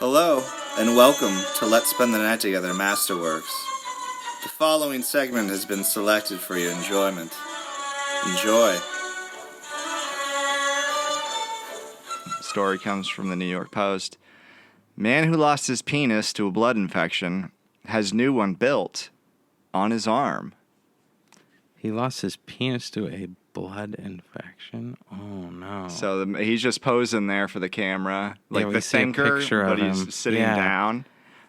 Hello, and welcome to Let's Spend the Night Together Masterworks. The following segment has been selected for your enjoyment. Enjoy. Story comes from the New York Post. Man who lost his penis to a blood infection has new one built on his arm. He lost his penis to a blood infection? Oh, no. So he's just posing there for the camera, like the see a thinker, picture but of him. he's sitting down.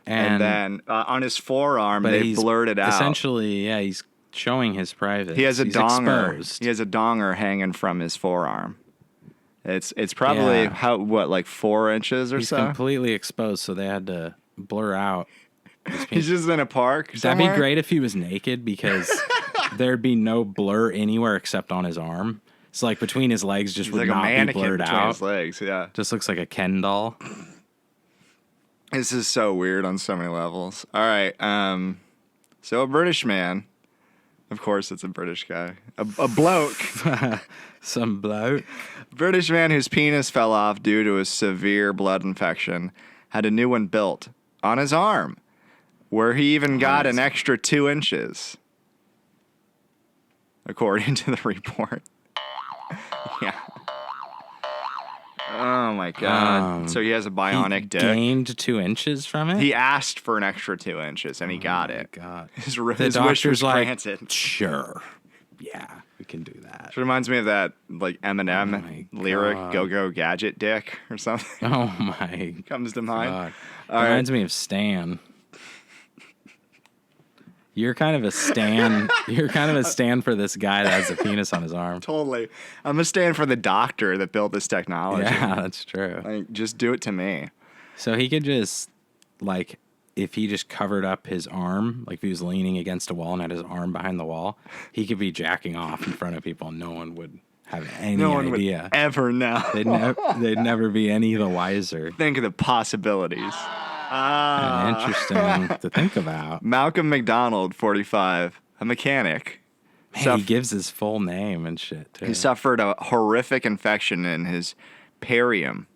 And then on his forearm, they blurred it out. Essentially, he's showing his privates. He has a He's donger. exposed. He has a donger hanging from his forearm. It's probably like 4 inches or so. He's completely exposed, so they had to blur out his penis. He's just in a park That'd be great if he was naked, because there'd be no blur anywhere except on his arm. It's like between his legs just would like not a mannequin be blurred between out. his legs, yeah. Just looks like a Ken doll. This is so weird on so many levels. All right, so a British man, of course it's a British guy, a bloke. Some bloke. British man whose penis fell off due to a severe blood infection had a new one built on his arm, where he even got an extra 2 inches, according to the report. Yeah. Oh my God. So he has a bionic dick. He gained 2 inches from it? He asked for an extra 2 inches and he got it. God. His wish was granted. Sure. Yeah, we can do that. It reminds me of that like Eminem lyric, "Go Go Gadget Dick" or something. Oh my Comes to mind. God. Reminds me of Stan. You're kind of a stan. You're kind of a stan for this guy that has a penis on his arm. Totally. I'm a stand for the doctor that built this technology. Yeah, that's true. Like, just do it to me. So he could just, like, if he just covered up his arm, like if he was leaning against a wall and had his arm behind the wall, he could be jacking off in front of people and no one would have any idea. No one would ever know. They'd never be any the wiser. Think of the possibilities. Interesting to think about. Malcolm McDonald, 45, a mechanic. Man, he gives his full name and shit, too. He suffered a horrific infection in his perium.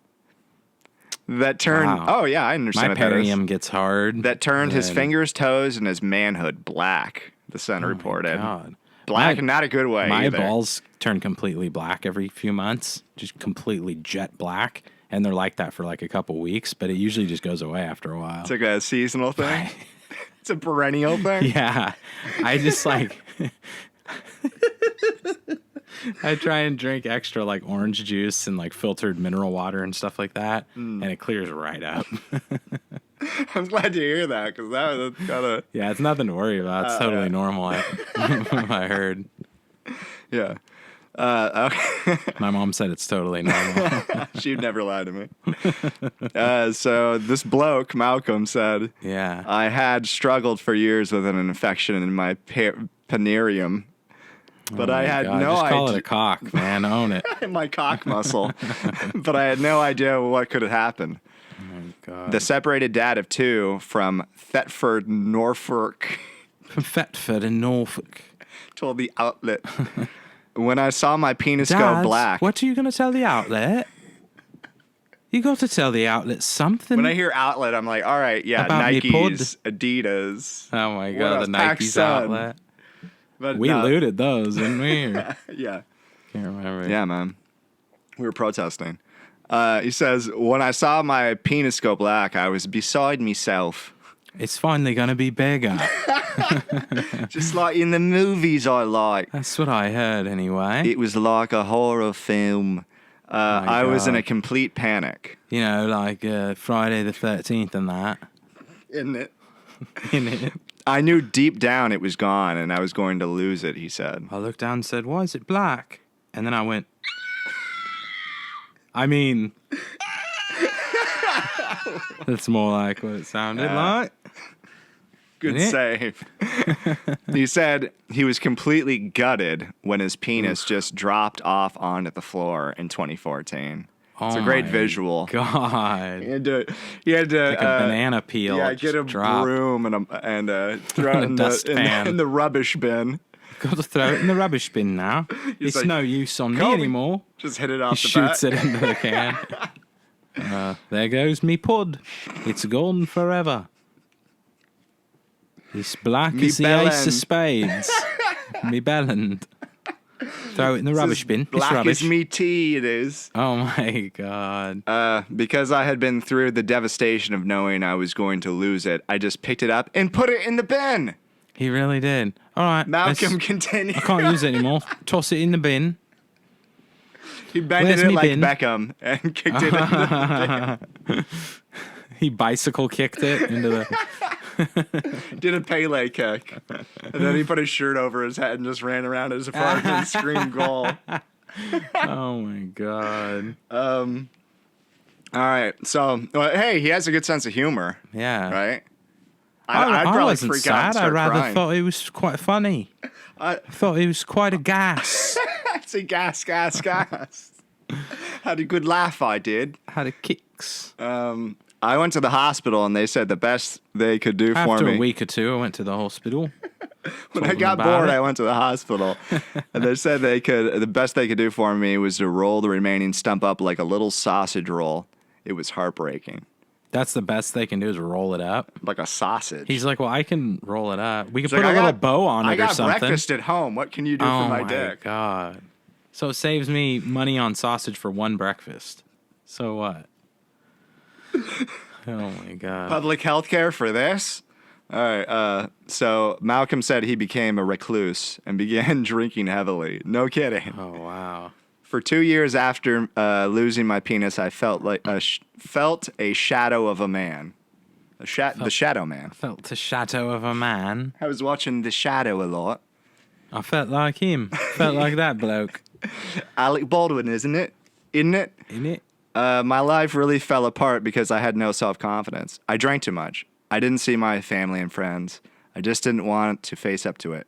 That turned... Wow. Oh, yeah, I understand My perium gets hard. That turned his fingers, toes, and his manhood black, the Sun reported. God. Black, not a good way My either. balls turn completely black every few months. Just completely jet black. And they're like that for like a couple weeks, but it usually just goes away after a while. It's like a seasonal thing? It's a perennial thing? Yeah. I just like... I try and drink extra like orange juice and like filtered mineral water and stuff like that, and it clears right up. I'm glad to hear that, because that's kind of... Yeah, it's nothing to worry about. It's totally normal, I heard. Yeah. Okay. My mom said it's totally normal. She'd never lie to me. So this bloke, Malcolm, said, "Yeah, I had struggled for years with an infection in my penerium, but I had no idea. Just call it a cock, man. Own it. My cock muscle. But I had no idea what could have happened. Oh my God. The separated dad of 2 from Thetford, Norfolk. From Thetford in Norfolk. Told the outlet. When I saw my penis Dad, go black. What are you going to tell the outlet? You got to tell the outlet something. When I hear outlet, I'm like, all right, yeah, about Nikes, Adidas. Oh my God, the Nike's outlet. But we looted those, didn't we? Yeah. Can't remember. Yeah, man. We were protesting. He says, when I saw my penis go black, I was beside myself. It's finally going to be bigger. Just like in the movies I like. That's what I heard anyway. It was like a horror film. I was in a complete panic. You know, like Friday the 13th and that. Isn't it? Isn't it? I knew deep down it was gone and I was going to lose it, he said. I looked down and said, why is it black? And then I went... I mean... That's more like what it sounded like. Good save. He said he was completely gutted when his penis just dropped off onto the floor in 2014. It's a great visual. God. He had to like a banana peel. Yeah, get a broom and throw it in the rubbish bin. Got to throw it in the rubbish bin now. It's like, no use on me anymore. Just hit it off he the bat. Shoots it into the can. There goes me pud. It's gone forever. It's black Me as the ace of bellend. spades. Me bellend. Throw it in the rubbish bin. It's Black rubbish. as me tea, it is. Oh my god. Because I had been through the devastation of knowing I was going to lose it, I just picked it up and put it in the bin. He really did. All right. Malcolm continued. I can't use it anymore. Toss it in the bin. He bended Where's it me like bin? Beckham and kicked it in the bin. He bicycle kicked it into the. Did a Pele kick. And then he put his shirt over his head and just ran around his apartment and screamed goal. Oh my god. All right. So, well, hey, he has a good sense of humor, Yeah. right? I probably wasn't freak out and sad. I start rather crying. thought it was quite funny. I thought it was quite a gas. It's a gas. Had a good laugh, I did. Had a kicks. I went to the hospital and they said the best they could do for After me. a week or two, I went to the hospital. When I told them got about bored, it. I went to the hospital, and they said the best they could do for me was to roll the remaining stump up like a little sausage roll. It was heartbreaking, That's the best they can do is roll it up. like a sausage. He's like, well, I can roll it up. We can He's put like, a little bow on I it or got something. breakfast at home. What can you do Oh for my dick? god. So it saves me money on sausage for one breakfast. So what? Oh my god. Public health care for this? All right. So Malcolm said he became a recluse and began drinking heavily. No kidding. Oh wow. For 2 years after losing my penis, I felt like felt a shadow of a man. The Shadow Man. Felt the shadow of a man. I was watching The Shadow a lot. I felt like him. Felt like that bloke. Alec Baldwin, isn't it? Isn't it? In it? My life really fell apart because I had no self-confidence. I drank too much. I didn't see my family and friends. I just didn't want to face up to it.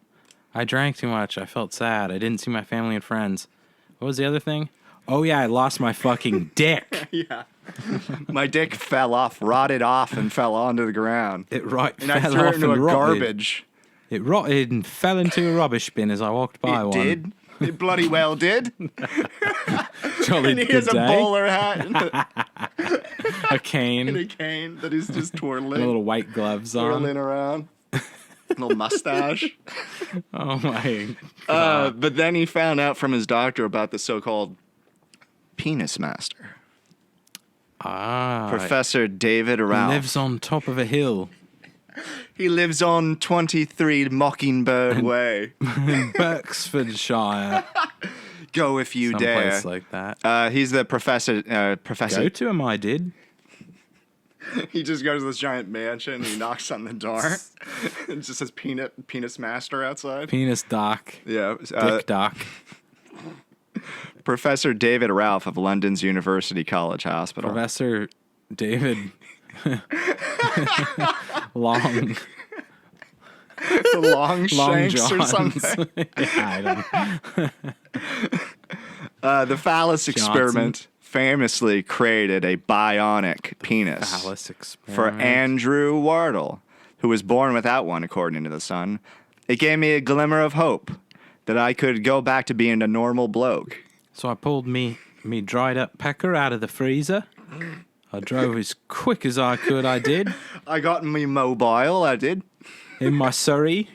I drank too much. I felt sad. I didn't see my family and friends. What was the other thing? Oh yeah, I lost my fucking dick. Yeah. My dick fell off, rotted off, and fell onto the ground. It And I fell threw off it into a and rotted. garbage. It rotted and fell into a rubbish bin as I walked by It one. did. It bloody well did. Jolly And he good has a day. bowler hat and A cane. a cane that he's just And twirling, little white gloves on. twirling around. Little mustache. Oh my god. But then he found out from his doctor about the so-called penis master. Professor David Ralph. Lives on top of a hill. He lives on 23 Mockingbird Way. In Berksfordshire. Go if you dare. Someplace like that. He's the professor. Go to him, I did. He just goes to this giant mansion and he knocks on the door. It just says penis master outside. Penis doc. Yeah. Dick doc. Professor David Ralph of London's University College Hospital. Professor David Long The long shanks or Johns. something. Yeah, I don't. The phallus Johnson. experiment famously created a bionic penis Phallus experiment. for Andrew Wardle, who was born without one, according to the Sun. It gave me a glimmer of hope that I could go back to being a normal bloke. So I pulled me dried up pecker out of the freezer. I drove as quick as I could, I did. I got me mobile, I did. In my Surrey.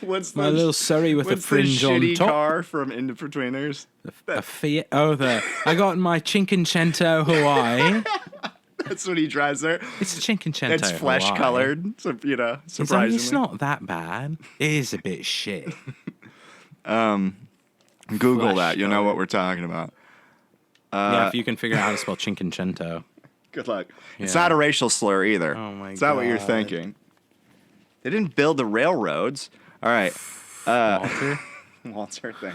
What's My little Surrey with a what's fringe the on shitty top. car from In-Betweeners? A Fiat. Oh, I got my Cinquecento Hawaii. That's what he drives there. It's a Cinquecento It's flesh Hawaii. colored, so, It's, like, surprisingly. it's not that bad. It is a bit shit. Google flesh that, you'll know colored. what we're talking about. Yeah, if you can figure out how to spell Cinquecento. Good luck. It's Yeah. not a racial slur either. Oh my It's not what you're God. thinking. They didn't build the railroads. All right. Walter? Walter thing.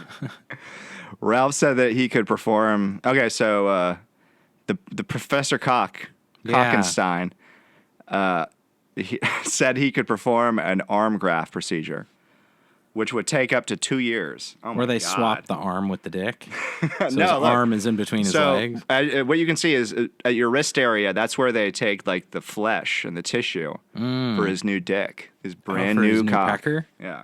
Ralph said that he could perform. Okay, so the Professor Frankenstein, he said he could perform an arm graft procedure, which would take up to 2 years. Oh Where my they God. swap the arm with the dick. So his No, look. arm is in between his So legs. what you can see is at your wrist area, that's where they take like the flesh and the tissue for his new dick, his brand for new his new cock. pecker? Yeah.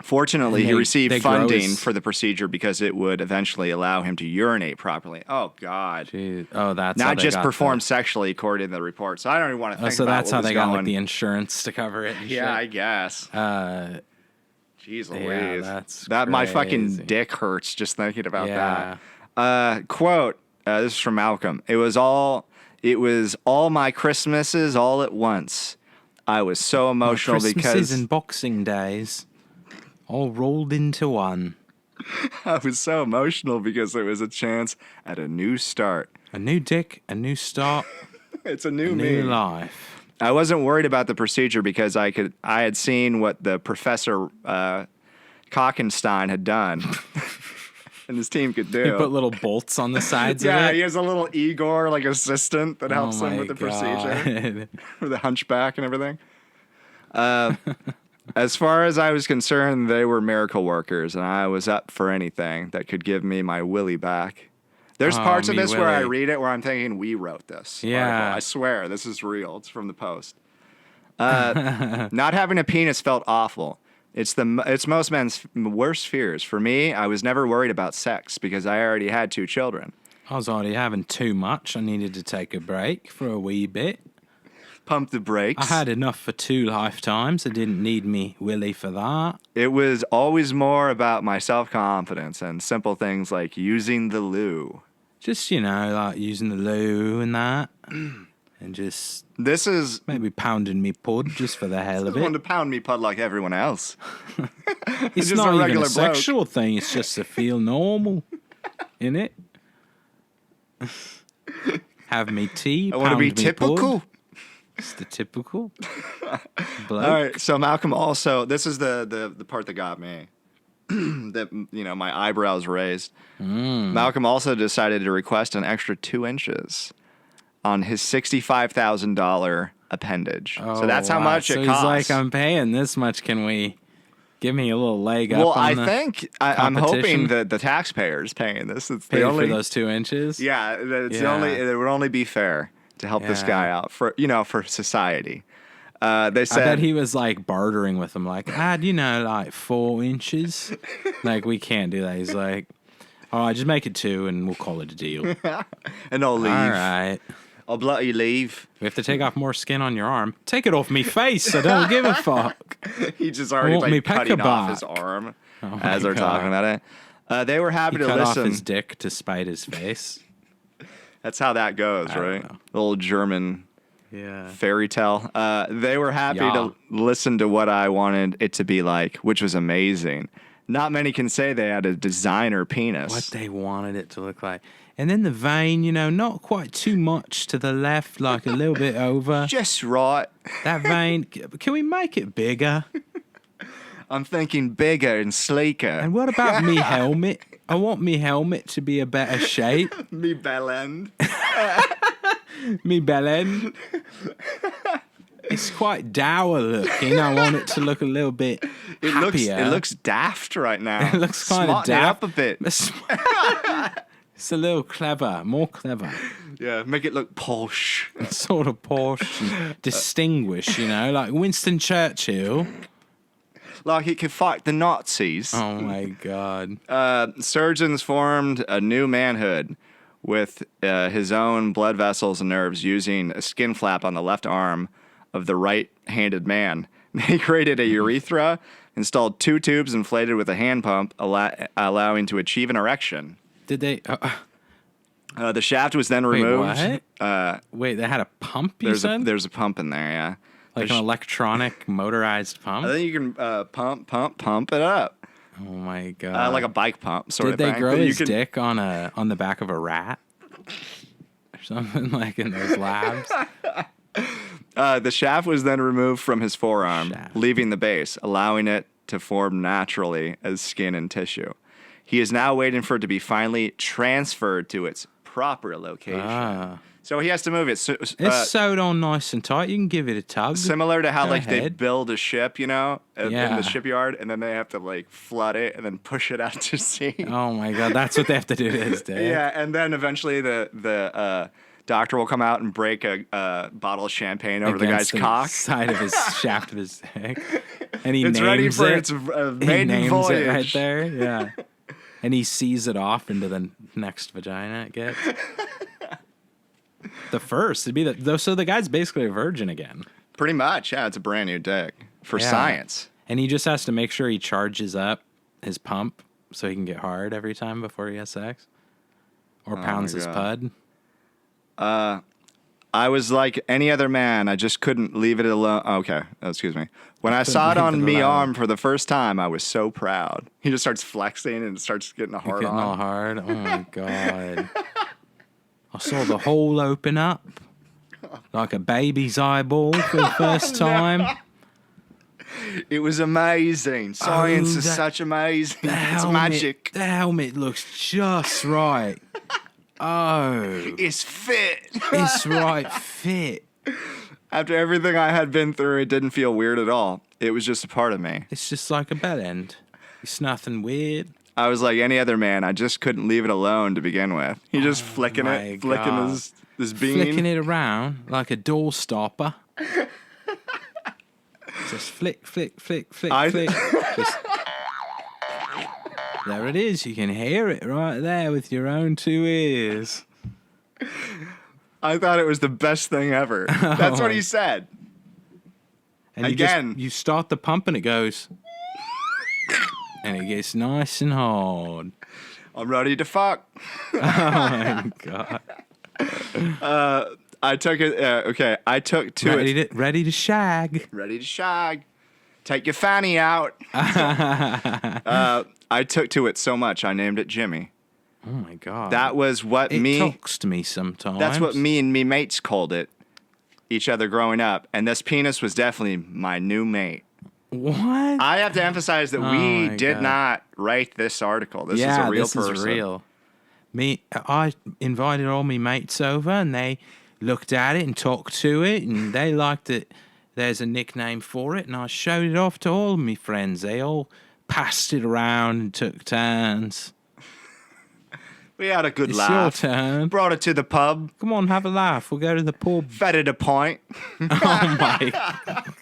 Fortunately, he received they grow funding his- for the procedure because it would eventually allow him to urinate properly. Oh, God. Jeez. Oh, that's how Not they just got perform sexually, according to the report. So I don't even want to think so about that's what how was they got like going. the insurance to cover it. And Yeah, I shit. guess. Jeez Louise. Yeah, that's my fucking crazy. dick hurts just thinking about Yeah. that. Quote, this is from Malcolm. It was all my Christmases all at once. I was so emotional Christmases because and Boxing Days all rolled into one. I was so emotional because it was a chance at a new start. A new dick, a new start, It's a new a me. new life. I wasn't worried about the procedure because I had seen what the Professor Frankenstein had done, and his team could do. He put little bolts on the sides Yeah, of it. he has a little Igor like assistant that helps Oh him my with the God. procedure, with the hunchback and everything. As far as I was concerned, they were miracle workers, and I was up for anything that could give me my willy back. There's Oh, parts of me this where I willy. read it where I'm thinking, we wrote this. Yeah. article. I swear, this is real. It's from the Post. Not having a penis felt awful. It's most men's worst fears. For me, I was never worried about sex because I already had 2 children. I was already having too much. I needed to take a break for a wee bit. Pump the brakes. I had enough for 2 lifetimes. I didn't need me willy for that. It was always more about my self-confidence and simple things like using the loo. Just, like using the loo and that. And just This is maybe pounding me pud just for the hell of the one it. to pound me pud like everyone else. It's just not a even regular a bloke. sexual thing. It's just to feel normal. Innit? Have me tea, I want to be pound me typical. pud. It's the typical bloke. All right, so Malcolm also, this is the part that got me. That, my eyebrows raised. Malcolm also decided to request an extra 2 inches on his $65,000 appendage. So that's how wow. much So it he's costs. like, I'm paying this much. Can we give me a little leg up well, on I the think I'm hoping competition? that the taxpayers paying this. It's pay the only for those 2 inches? Yeah, it's the Yeah. only. It would only be fair to help this Yeah. guy out for society. They I said bet he was like bartering with them, like, like 4 inches. Like, we can't do that. He's like, all right, just make it 2 and we'll call it a deal. and I'll leave. All right. I'll bloody leave. We have to take off more skin on your arm. Take it off me face. I don't give a fuck. He just already want me like cutting pecker off his back. arm Oh as my they're talking God. about it. They were happy He to cut listen. off his dick to spite his face. That's how that goes, don't right? know. The old German Yeah. fairy tale. They were happy Yeah. to listen to what I wanted it to be like, which was amazing. Not many can say they had a designer penis. What they wanted it to look like. And then the vein, not quite too much to the left, like a little bit over. Just right. That vein, can we make it bigger? I'm thinking bigger and sleeker. And what about me helmet? I want me helmet to be a better shape. Me bell end. Me bell end. It's quite dour looking. I want it to look a little bit happier. It looks daft right now. It looks kind of Smarten it daft. up a bit. It's a little clever, more clever. Yeah, make it look posh. Sort of posh and distinguished, like Winston Churchill. Like he could fight the Nazis. Oh my God. Surgeons formed a new manhood with his own blood vessels and nerves using a skin flap on the left arm of the right-handed man. They created a urethra, installed 2 tubes inflated with a hand pump, allowing to achieve an erection. Did they? The shaft was then Wait, removed. what? Wait, they had a pump, you There's said? a pump in there, yeah. Like an electronic motorized pump? I think you can pump it up. Oh my God. Like a bike pump sort Did of they thing. grow that you his can- dick on the back of a rat? Or something like in those labs? The shaft was then removed from his forearm, Shaft. leaving the base, allowing it to form naturally as skin and tissue. He is now waiting for it to be finally transferred to its proper location. Ah. So he has to move it. It's sewed on nice and tight. You can give it a tug. Similar to how Go they ahead. build a ship, in Yeah. the shipyard, and then they have to flood it and then push it out to sea. Oh my God, that's what they have to do to his dick. Yeah, and then eventually the Doctor will come out and break a bottle of champagne over the guy's Against cock. side of his shaft of his dick. And he It's names ready for it. its He maiden names voyage. it right there. Yeah. And he sees it off into the next vagina it gets. The first. It'd be so the guy's basically a virgin again. Pretty much, yeah. It's a brand new dick for Yeah. science. And he just has to make sure he charges up his pump so he can get hard every time before he has sex. Or pounds his God. pud. I was like any other man. I just couldn't leave it alone. Okay, excuse me. When I couldn't saw it leave on it me alone. arm for the first time, I was so proud. He just starts flexing and starts getting a hard Getting all on. hard. Oh my God. I saw the hole open up like a baby's eyeball for the first time. It was amazing. Science Oh, is that- such amazing. It's magic. The helmet looks just right. Oh, It's fit. it's right fit. After everything I had been through, it didn't feel weird at all. It was just a part of me. It's just like a bell end. It's nothing weird. I was like any other man. I just couldn't leave it alone to begin with. He just flicking my it, flicking God. his bean. Flicking it around like a door stopper. Just flick, flick, flick, flick, I- flick. Just... There it is. You can hear it right there with your own 2 ears. I thought it was the best thing ever. That's what he said. And Again. you start the pump and it goes. And it gets nice and hard. I'm ready to fuck. Oh my God. I took it. Okay, I took to it. Ready to shag. Ready to shag. Take your fanny out. I took to it so much I named it Jimmy. Oh my God. That was what it talks to me sometimes. That's what me and me mates called it, each other growing up. And this penis was definitely my new mate. What? I have to emphasize that we my did God. not write this article. This is a real person. This is real. I invited all my mates over and they looked at it and talked to it and they liked it. There's a nickname for it and I showed it off to all of my friends. They all passed it around and took turns. We had a good It's laugh. your turn. Brought it to the pub. Come on, have a laugh. We'll go to the pub. Fed it a point. Oh my God.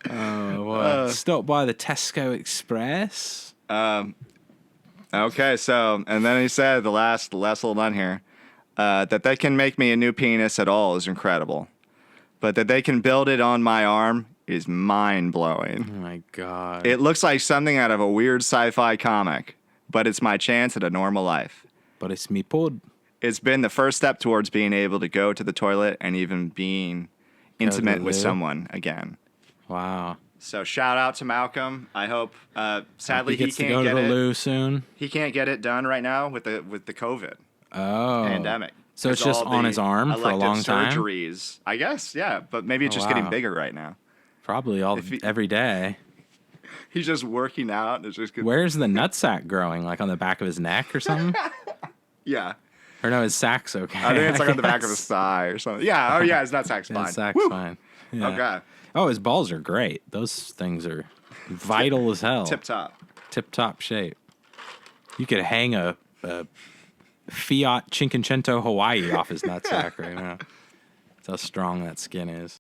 Oh, what? Stop by the Tesco Express. Okay, so, and then he said, the last little line here, that they can make me a new penis at all is incredible. But that they can build it on my arm is mind-blowing. Oh my God. It looks like something out of a weird sci-fi comic, but it's my chance at a normal life. But it's me pod. It's been the first step towards being able to go to the toilet and even being intimate with loo. someone again. Wow. So shout out to Malcolm. I hope. Sadly, he he gets to can't go to get the it. loo soon. He can't get it done right now with the COVID Oh. pandemic. So it's There's just all on the his arm for a elective long time? surgeries, I guess. Yeah, but maybe it's Oh, just getting wow. bigger right now. Probably every day. He's just working out. And it's just good. Where's the nutsack growing? Like on the back of his neck or something? Yeah, Or no, his sack's okay. I think it's like on the back of guess. his thigh or something. Yeah. Oh yeah, his nutsack's fine. His sack's Woo! fine. Yeah. Okay. Oh, his balls are great. Those things are vital as hell. Tip top. Tip-top shape. You could hang a Fiat Cinquecento Hawaii off his nutsack right now. That's how strong that skin is.